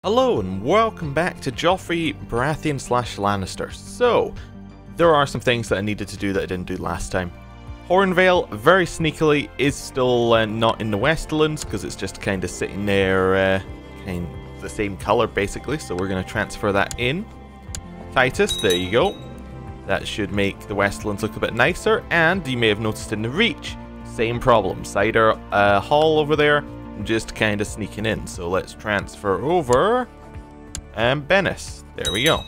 Hello and welcome back to Joffrey Baratheon / Lannister. So, there are some things that I needed to do that I didn't do last time. Hornvale, very sneakily, is still not in the Westlands because it's just kind of sitting there, kind of the same color basically. So we're going to transfer that in. Titus, there you go. That should make the Westlands look a bit nicer. And you may have noticed in the Reach, same problem. Cider Hall over there. Just kind of sneaking in. So let's transfer over and Bennis. There we go.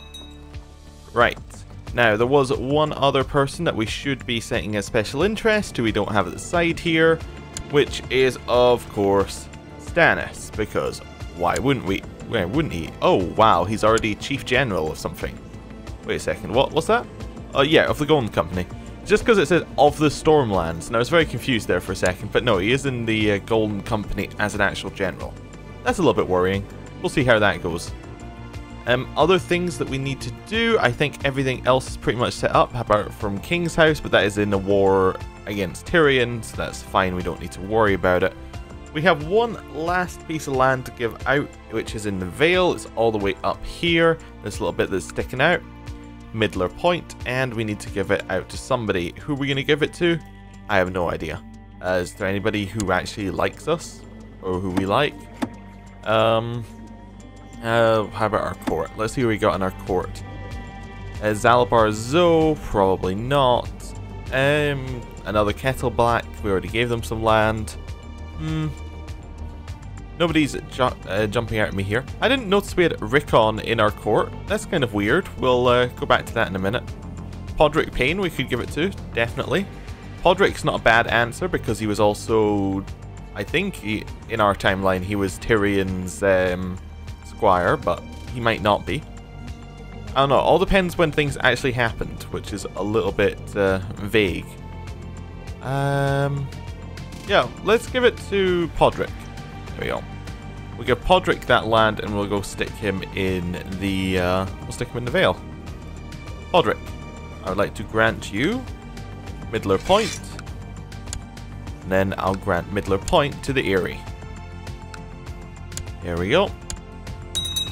Right. Now, there was one other person that we should be setting as special interest who we don't have at the side here, which is, of course, Stannis. Because why wouldn't we? Why wouldn't he? Oh, wow. He's already Chief General of something. Wait a second. What's that? Oh, yeah, of the Golden Company. Just because it says of the Stormlands. Now, I was very confused there for a second, but no, he is in the Golden Company as an actual general. That's a little bit worrying. We'll see how that goes. Other things that we need to do, I think everything else is pretty much set up, apart from King's House, but that is in the war against Tyrion, so that's fine, we don't need to worry about it. We have one last piece of land to give out, which is in the Vale. It's all the way up here. There's a little bit that's sticking out. Midler Point, and we need to give it out to somebody. Who are we going to give it to? I have no idea. Is there anybody who actually likes us? Or who we like? How about our court? Let's see who we got in our court. Zalabar Zoe, probably not. Another Kettle Black, we already gave them some land. Nobody's jumping out at me here. I didn't notice we had Rickon in our court. That's kind of weird. We'll go back to that in a minute. Podrick Payne we could give it to, definitely. Podrick's not a bad answer because he was also, I think, in our timeline, he was Tyrion's squire, but he might not be. I don't know. All depends when things actually happened, which is a little bit vague. Yeah, let's give it to Podrick. There we go. We'll give Podrick that land and we'll go stick him in the Vale. Podrick, I would like to grant you Midler Point. And then I'll grant Midler Point to the Eyrie. There we go.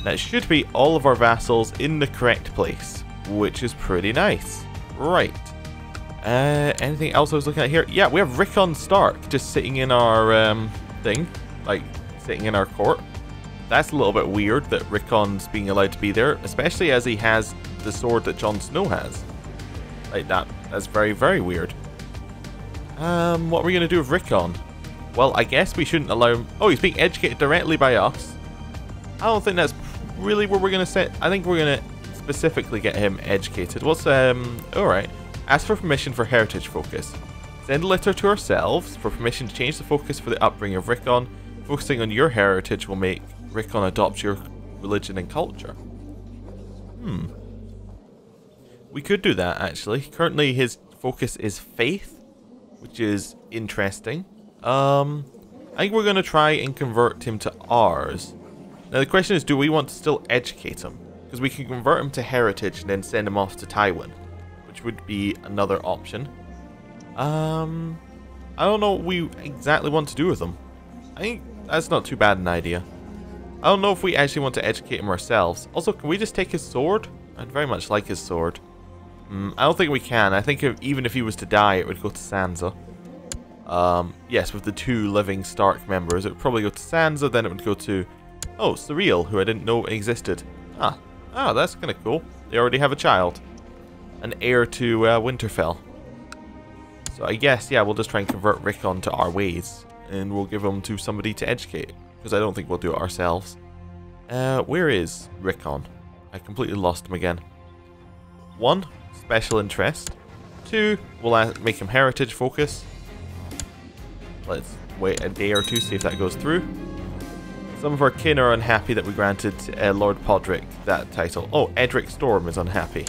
That should be all of our vassals in the correct place, which is pretty nice. Right. Anything else I was looking at here? Yeah, we have Rickon Stark just sitting in our thing. Like, sitting in our court. That's a little bit weird that Rickon's being allowed to be there, especially as he has the sword that Jon Snow has. Like that. That's very, very weird. What are we going to do with Rickon? Well, I guess we shouldn't allow him... Oh, he's being educated directly by us. I don't think that's really where we're going to set... I think we're going to specifically get him educated. What's, alright. Ask for permission for heritage focus. Send a letter to ourselves for permission to change the focus for the upbringing of Rickon. Focusing on your heritage will make Rickon adopt your religion and culture. We could do that, actually. Currently, his focus is faith, which is interesting. I think we're going to try and convert him to ours. Now, the question is, do we want to still educate him? Because we can convert him to heritage and then send him off to Tywin, which would be another option. I don't know what we exactly want to do with him. I think that's not too bad an idea. I don't know if we actually want to educate him ourselves. Also, can we just take his sword? I'd very much like his sword. I don't think we can. I think even if he was to die, it would go to Sansa. Yes, with the two living Stark members, it would probably go to Sansa, then it would go to... Oh, Surreal, who I didn't know existed. Ah, that's kind of cool. They already have a child. An heir to Winterfell. So I guess, yeah, we'll just try and convert Rickon to our ways. And we'll give him to somebody to educate. Because I don't think we'll do it ourselves. Where is Rickon? I completely lost him again. 1, special interest. 2, we'll make him heritage focus. Let's wait a day or two, see if that goes through. Some of our kin are unhappy that we granted Lord Podrick that title. Oh, Edric Storm is unhappy.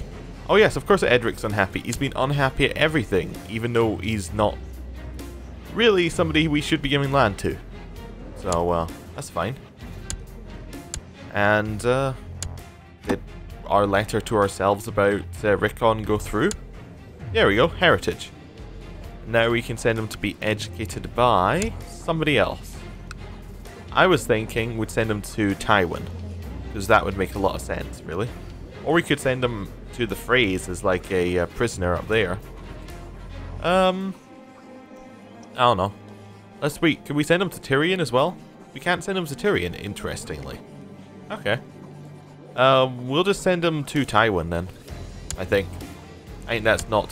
Oh yes, of course Edric's unhappy. He's been unhappy at everything, even though he's not really somebody we should be giving land to. So, that's fine. And, did our letter to ourselves about Rickon go through? There we go, heritage. Now we can send him to be educated by somebody else. I was thinking we'd send him to Tywin, because that would make a lot of sense, really. Or we could send him to the Freys as like a prisoner up there. I don't know. Let's wait. Can we send him to Tyrion as well? We can't send him to Tyrion, interestingly. Okay. We'll just send him to Tywin then, I think. I think that's not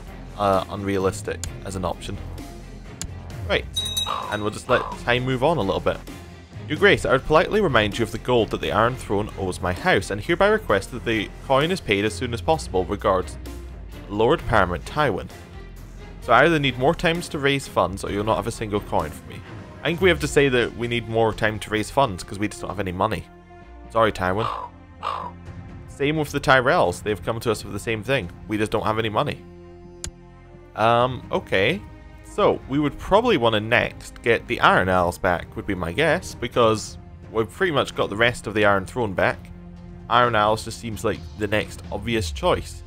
unrealistic as an option. Right. And we'll just let time move on a little bit. Your Grace, I would politely remind you of the gold that the Iron Throne owes my house, and hereby request that the coin is paid as soon as possible. Regards, Lord Paramount Tywin. So I either need more times to raise funds, or you'll not have a single coin for me. I think we have to say that we need more time to raise funds, because we just don't have any money. Sorry, Tywin. Same with the Tyrells. They've come to us with the same thing. We just don't have any money. Okay. So, we would probably want to next get the Iron Isles back, would be my guess, because we've pretty much got the rest of the Iron Throne back. Iron Isles just seems like the next obvious choice.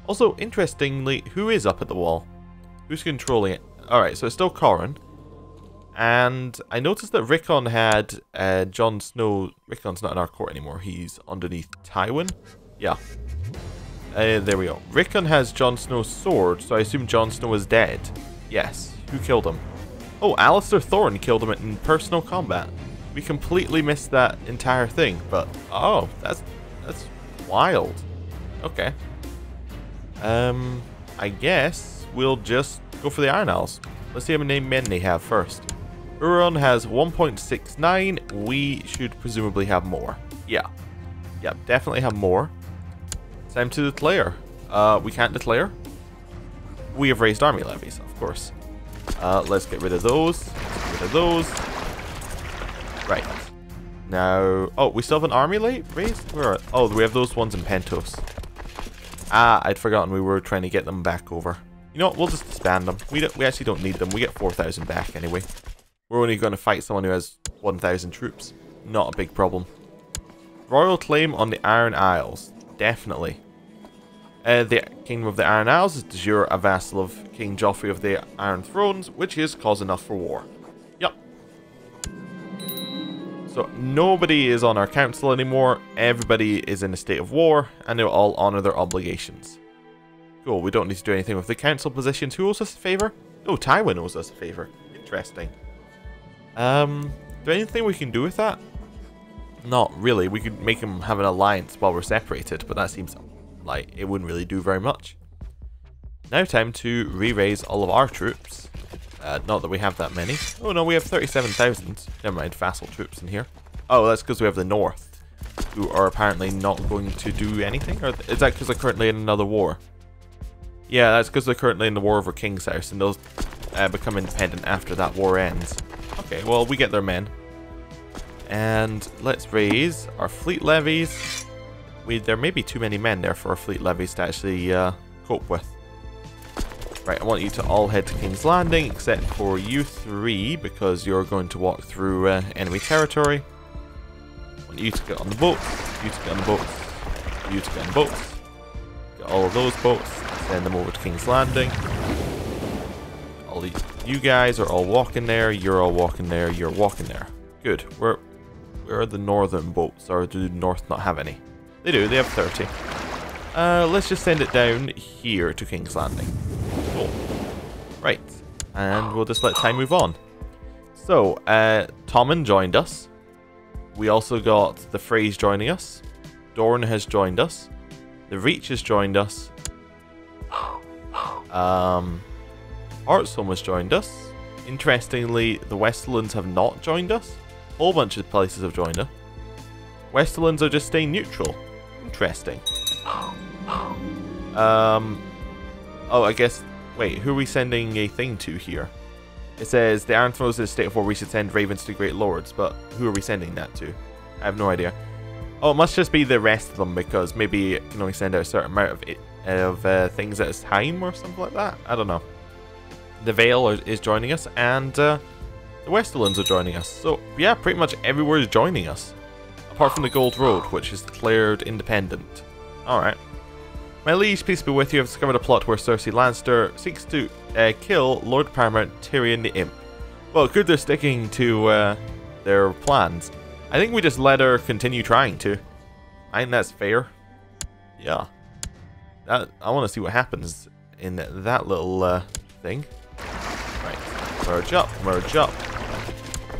Also, interestingly, who is up at the wall? Who's controlling it? Alright, so it's still Corran. And I noticed that Rickon had Jon Snow. Rickon's not in our court anymore. He's underneath Tywin. Yeah. There we go. Rickon has Jon Snow's sword, so I assume Jon Snow is dead. Yes. Who killed him? Oh, Alistair Thorne killed him in personal combat. We completely missed that entire thing, but oh, that's wild. Okay. I guess we'll just go for the Iron Isles. Let's see how many men they have first. Euron has 1.69. We should presumably have more. Yeah. Yeah, definitely have more. Time to declare. We can't declare. We have raised army levies, of course. Let's get rid of those. Get rid of those. Right. Now... Oh, we still have an army raised? Where are... Oh, we have those ones in Pentos. Ah, I'd forgotten we were trying to get them back over. You know what? We'll just disband them. We actually don't need them. We get 4,000 back anyway. We're only going to fight someone who has 1,000 troops. Not a big problem. Royal claim on the Iron Isles. Definitely. The Kingdom of the Iron Isles is de jure a vassal of King Joffrey of the Iron Thrones, which is cause enough for war. Yup. So nobody is on our council anymore. Everybody is in a state of war, and they'll all honour their obligations. Cool, we don't need to do anything with the council positions. Who owes us a favour? Oh, Tywin owes us a favour. Interesting. Is there anything we can do with that? Not really. We could make him have an alliance while we're separated, but that seems like it wouldn't really do very much. Now time to re-raise all of our troops. Not that we have that many. Oh no, we have 37,000. Never mind, vassal troops in here. Oh, that's because we have the North, who are apparently not going to do anything? Or is that because they're currently in another war? Yeah, that's because they're currently in the war over King's House, and they'll become independent after that war ends. Okay, well, we get their men. And let's raise our fleet levies. There may be too many men there for our fleet levies to actually cope with. Right, I want you to all head to King's Landing, except for you three, because you're going to walk through enemy territory. I want you to get on the boat, you to get on the boat, you to get on the boats. Get all of those boats, send them over to King's Landing. All these, you guys are all walking there, you're all walking there, you're walking there. Good. Where are the northern boats, or do the North not have any? They do, they have 30. Let's just send it down here to King's Landing. Cool. Right. And we'll just let time move on. So, Tommen joined us. We also got the Freys joining us. Dorne has joined us. The Reach has joined us. Hearthstone has joined us. Interestingly, the Westerlands have not joined us. A whole bunch of places have joined us. Westerlands are just staying neutral. Interesting. Oh, I guess... Wait, who are we sending a thing to here? It says, the Iron Throne is in a state of war, we should send ravens to great lords, but who are we sending that to? I have no idea. Oh, it must just be the rest of them, because maybe it can only send out a certain amount of things at a time, or something like that. I don't know. The Vale is joining us, and the Westerlands are joining us. So, yeah, pretty much everywhere is joining us. Apart from the Gold Road, which is declared independent. Alright. My liege, peace be with you. I've discovered a plot where Cersei Lannister seeks to kill Lord Paramount Tyrion the Imp. Well, good they're sticking to their plans. I think we just let her continue trying to. I think that's fair. Yeah. I want to see what happens in that little thing. Right. Merge up, merge up.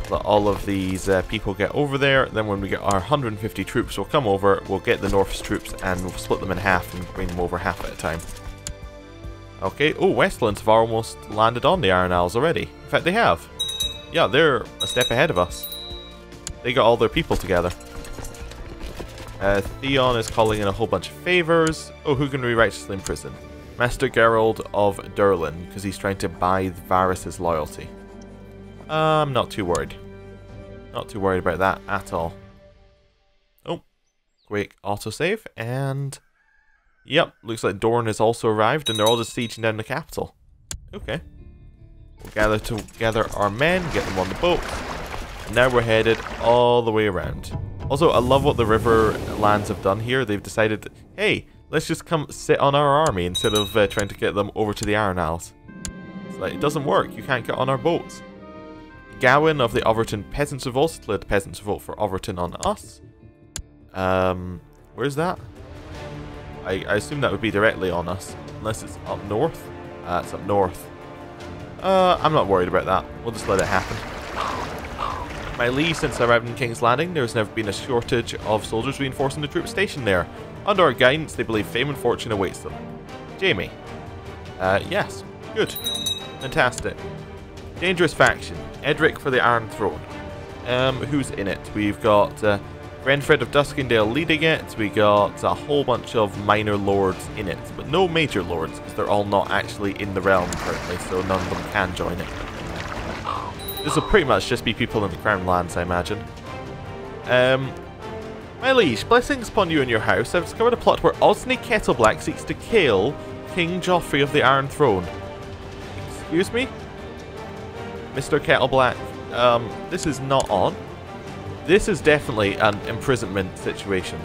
Let all of these people get over there. Then when we get our 150 troops, we'll come over, we'll get the North's troops, and we'll split them in half and bring them over half at a time. Okay. Oh, Westlands have almost landed on the Iron Isles already. In fact, they have. Yeah, they're a step ahead of us. They got all their people together. Theon is calling in a whole bunch of favors. Oh, who can we righteously imprison? Master Gerald of Durlin, because he's trying to buy Varys' loyalty. I'm not too worried. Not too worried about that at all. Oh, quick autosave, and... Yep, looks like Dorne has also arrived, and they're all just sieging down the capital. Okay. We'll gather together our men, get them on the boat. And now we're headed all the way around. Also, I love what the Riverlands have done here. They've decided, hey, let's just come sit on our army instead of trying to get them over to the Iron Isles. It's like, it doesn't work. You can't get on our boats. Gawain of the Overton Peasants Revolt led the Peasants Revolt for Overton on us. Where's that? I assume that would be directly on us. Unless it's up north. It's up north. I'm not worried about that. We'll just let it happen. My liege, since I arrived in King's Landing, there has never been a shortage of soldiers reinforcing the troops stationed there. Under our guidance, they believe fame and fortune awaits them. Jaime. Yes. Good. Fantastic. Dangerous faction. Edric for the Iron Throne. Who's in it? We've got Renfred of Duskendale leading it. We got a whole bunch of minor lords in it, but no major lords, because they're all not actually in the realm currently, so none of them can join it. This will pretty much just be people in the Crown Lands, I imagine. My liege, blessings upon you and your house. I've discovered a plot where Osney Kettleblack seeks to kill King Joffrey of the Iron Throne. Excuse me? Mr. Kettleblack, this is not on. This is definitely an imprisonment situation.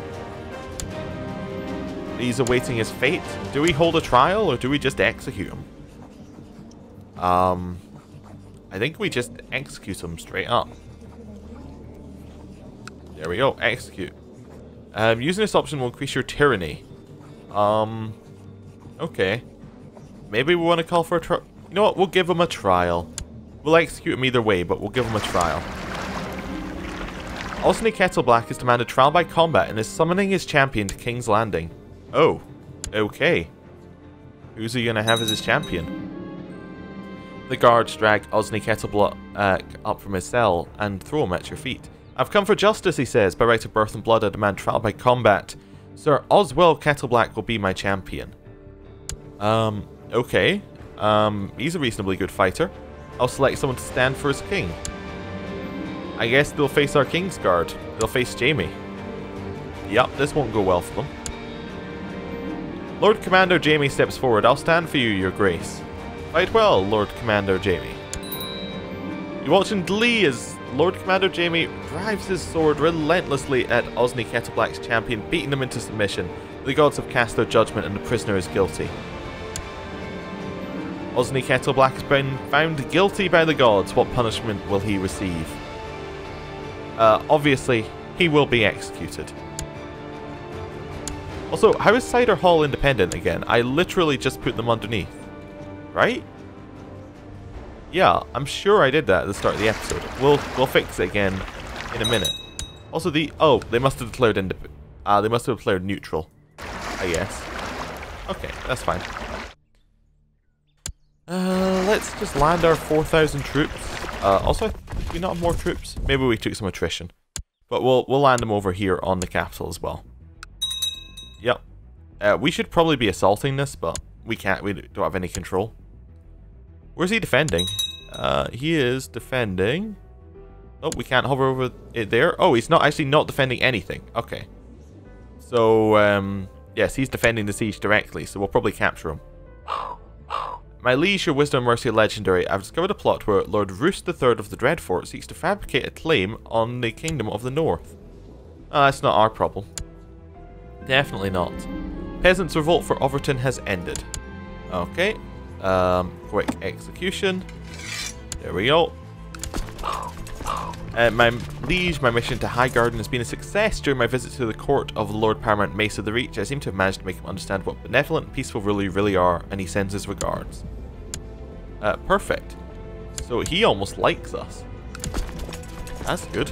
He's awaiting his fate. Do we hold a trial or do we just execute him? I think we just execute him straight up. There we go, execute. Using this option will increase your tyranny. Okay. Maybe we want to call for a trial. You know what, we'll give him a trial. We'll execute him either way, but we'll give him a trial. Osney Kettleblack has demanded trial by combat and is summoning his champion to King's Landing. Oh, okay. Who's he going to have as his champion? The guards drag Osney Kettleblack up from his cell and throw him at your feet. I've come for justice, he says. By right of birth and blood, I demand trial by combat. Sir Oswell Kettleblack will be my champion. Okay. He's a reasonably good fighter. I'll select someone to stand for his king. I guess they'll face our King's Guard. They'll face Jaime. Yup, this won't go well for them. Lord Commander Jaime steps forward. I'll stand for you, your grace. Fight well, Lord Commander Jaime. You watch in glee as Lord Commander Jaime drives his sword relentlessly at Osney Kettleblack's champion, beating them into submission. The gods have cast their judgment and the prisoner is guilty. Osney Kettleblack has been found guilty by the gods. What punishment will he receive? Obviously, he will be executed. Also, how is Cider Hall independent again? I literally just put them underneath. Right? Yeah, I'm sure I did that at the start of the episode. We'll fix it again in a minute. Also, they must have declared they must have declared neutral, I guess. Okay, that's fine. Let's just land our 4,000 troops. Also, did we not have more troops? Maybe we took some attrition. But we'll land them over here on the capital as well. Yep. We should probably be assaulting this, but we can't. We don't have any control. Where's he defending? He is defending... Oh, we can't hover over it there. Oh, he's not actually not defending anything. Okay. So, yes, he's defending the siege directly, so we'll probably capture him. My liege, your wisdom and mercy are legendary. I've discovered a plot where Lord Roose III of the Dreadfort seeks to fabricate a claim on the Kingdom of the North. That's not our problem. Definitely not. Peasants' revolt for Overton has ended. Okay. Quick execution. There we go. My liege, my mission to Highgarden has been a success. During my visit to the court of Lord Paramount Mace of the Reach, I seem to have managed to make him understand what benevolent and peaceful ruler you really are, and he sends his regards. Perfect. So he almost likes us. That's good.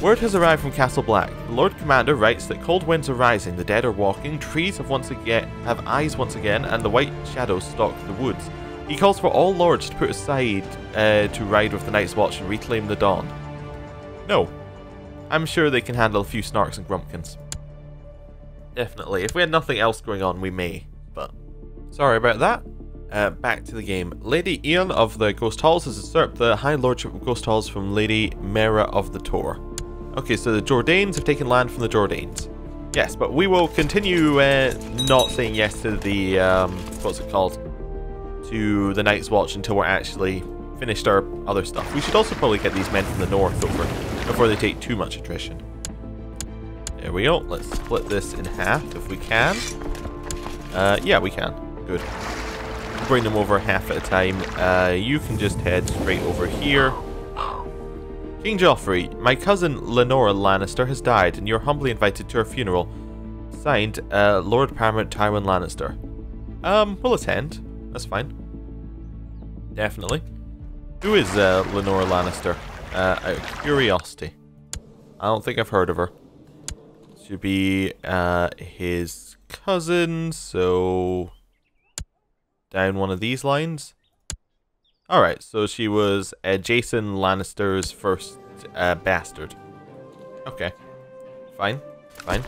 Word has arrived from Castle Black. The Lord Commander writes that cold winds are rising, the dead are walking, trees have eyes once again, and the white shadows stalk the woods. He calls for all lords to put aside to ride with the Night's Watch and reclaim the dawn. No. I'm sure they can handle a few snarks and grumpkins. Definitely. If we had nothing else going on, we may. But sorry about that. Back to the game. Lady Ian of the Ghost Halls has usurped the High Lordship of Ghost Halls from Lady Mera of the Tor. Okay, so the Jordanes have taken land from the Jordanes. Yes, but we will continue not saying yes to the, what's it called? To the Night's Watch until we're actually finished our other stuff. We should also probably get these men from the north over before they take too much attrition. There we go. Let's split this in half if we can. Yeah, we can. Good. Bring them over half at a time. You can just head straight over here. King Joffrey, my cousin Lenora Lannister has died, and you're humbly invited to her funeral. Signed, Lord Paramount Tywin Lannister. We'll attend. That's fine. Definitely. Who is Lenora Lannister? Out of curiosity. I don't think I've heard of her. Should be his cousin, so down one of these lines. Alright, so she was Jason Lannister's first bastard. Okay. Fine. Fine.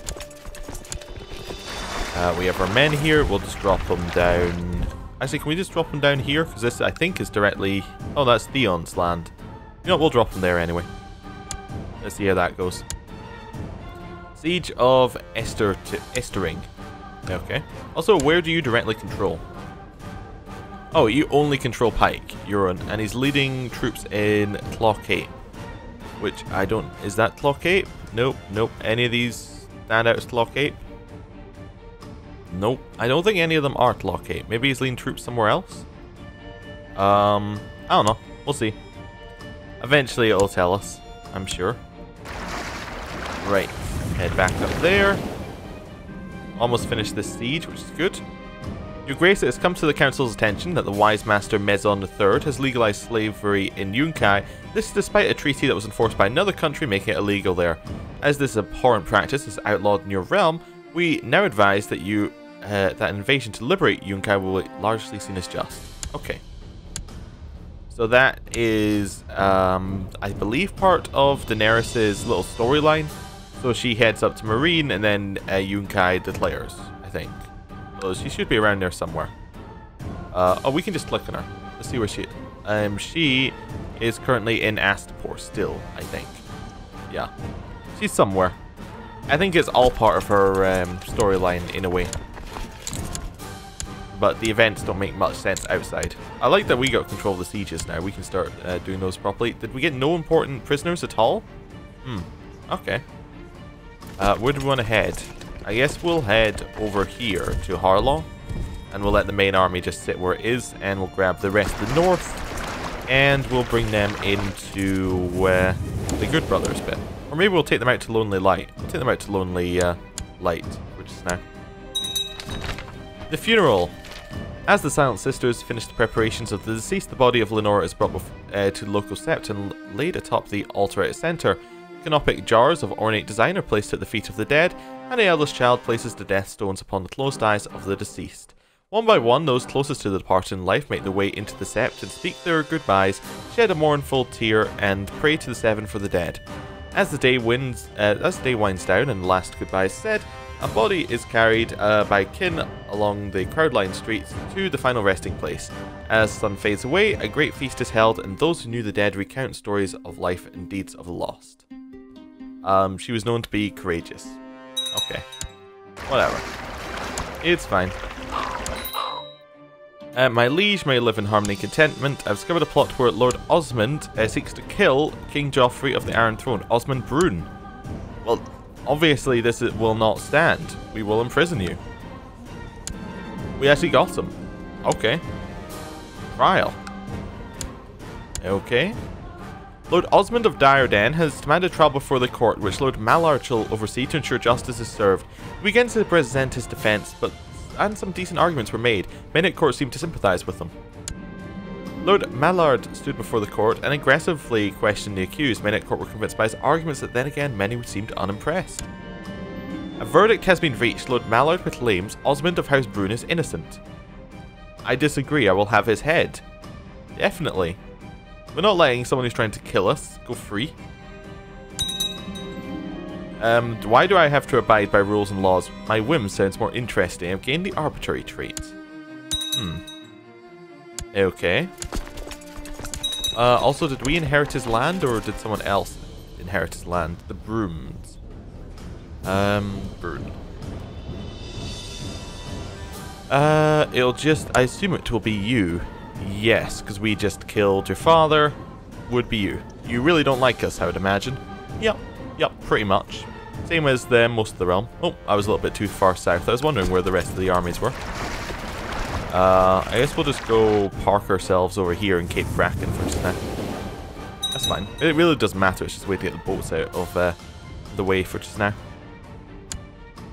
We have our men here. We'll just drop them down. Actually, can we just drop them down here? Because this, I think, is directly... Oh, that's Theon's land. You know what? We'll drop them there anyway. Let's see how that goes. Siege of Estering. Okay. Also, where do you directly control? Oh, you only control Pike, Euron, and he's leading troops in Clockcape. Which I don't... Is that Clockcape? Nope, nope. Any of these stand out as Clockcape? Nope. I don't think any of them are Clockcape. Maybe he's leading troops somewhere else? I don't know. We'll see. Eventually it'll tell us, I'm sure. Right. Head back up there. Almost finished this siege, which is good. Your Grace, it has come to the Council's attention that the wise master Mezon III has legalized slavery in Yunkai. This is despite a treaty that was enforced by another country making it illegal there. As this abhorrent practice is outlawed in your realm, we now advise that that an invasion to liberate Yunkai will be largely seen as just. Okay. So that is, I believe, part of Daenerys' little storyline. So she heads up to Marine and then Yunkai declares, I think. So she should be around there somewhere. Oh, we can just click on her. Let's see where she is. She is currently in Astapor still, I think. Yeah. She's somewhere. I think it's all part of her storyline in a way. But the events don't make much sense outside. I like that we got control of the sieges now. We can start doing those properly. Did we get no important prisoners at all? Okay. Where do we want to head? I guess we'll head over here to Harlaw. And we'll let the main army just sit where it is. And we'll grab the rest of the north. And we'll bring them into the Good Brothers bit. Or maybe we'll take them out to Lonely Light. We'll take them out to Lonely Light, which is now. The funeral. As the Silent Sisters finish the preparations of the deceased, the body of Lenora is brought to the local sept and laid atop the altar at its center. Canopic jars of ornate design are placed at the feet of the dead, and the eldest child places the death stones upon the closed eyes of the deceased. One by one, those closest to the departed in life make their way into the sept and speak their goodbyes, shed a mournful tear, and pray to the seven for the dead. As the day winds down and the last goodbye is said, a body is carried by kin along the crowd-lined streets to the final resting place. As the sun fades away, a great feast is held, and those who knew the dead recount stories of life and deeds of the lost. She was known to be courageous. Okay. Whatever. It's fine. My liege may live in harmony and contentment. I've discovered a plot where Lord Osmond seeks to kill King Joffrey of the Iron Throne, Osmond Brune. Well, obviously this will not stand. We will imprison you. We actually got him. Okay. Trial. Okay. Lord Osmond of Diarden has demanded trial before the court, which Lord Mallard shall oversee to ensure justice is served. He begins to present his defence, and some decent arguments were made. Many at court seemed to sympathise with them. Lord Mallard stood before the court and aggressively questioned the accused. Many at court were convinced by his arguments, that then again many seemed unimpressed. A verdict has been reached. Lord Mallard proclaims Osmond of House Brune is innocent. I disagree. I will have his head. Definitely. We're not letting someone who's trying to kill us go free. Why do I have to abide by rules and laws? My whim sounds more interesting. I've gained the arbitrary trait. Okay. Also, did we inherit his land, or did someone else inherit his land? The Brooms. Brune. It'll just... I assume it will be you. Yes, because we just killed your father. Would be you. You really don't like us, I would imagine. Yep, pretty much. Same as most of the realm. Oh, I was a little bit too far south. I was wondering where the rest of the armies were. I guess we'll just go park ourselves over here in Cape Bracken for just now. That's fine. It really doesn't matter. It's just a way to get the boats out of the way for just now.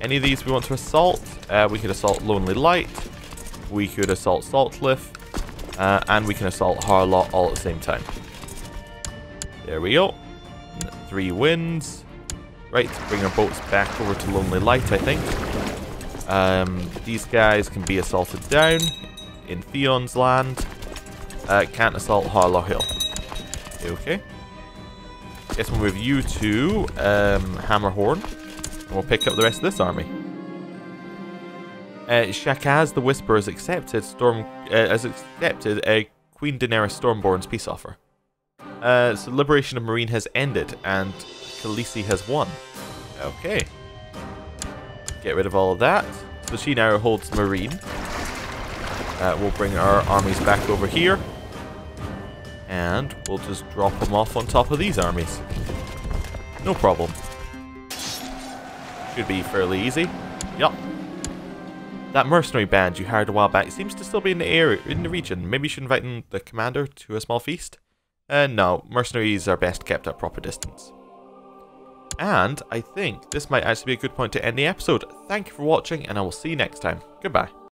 Any of these we want to assault? We could assault Lonely Light. We could assault Saltcliffe. And we can assault Harlot all at the same time. There we go. 3 wins. Right, bring our boats back over to Lonely Light, I think. These guys can be assaulted down in Theon's land. Can't assault Harlaw Hill. Okay. Guess we'll move you to Hammerhorn. And we'll pick up the rest of this army. Shakaz the Whisperer has accepted Queen Daenerys Stormborn's peace offer. So liberation of Marine has ended and Khaleesi has won. Okay. Get rid of all of that. So she now holds Marine. We'll bring our armies back over here. And we'll just drop them off on top of these armies. No problem. Should be fairly easy. Yup. That mercenary band you hired a while back seems to still be in the area, in the region. Maybe you should invite the commander to a small feast? No, mercenaries are best kept at proper distance. And I think this might actually be a good point to end the episode. Thank you for watching, and I will see you next time. Goodbye.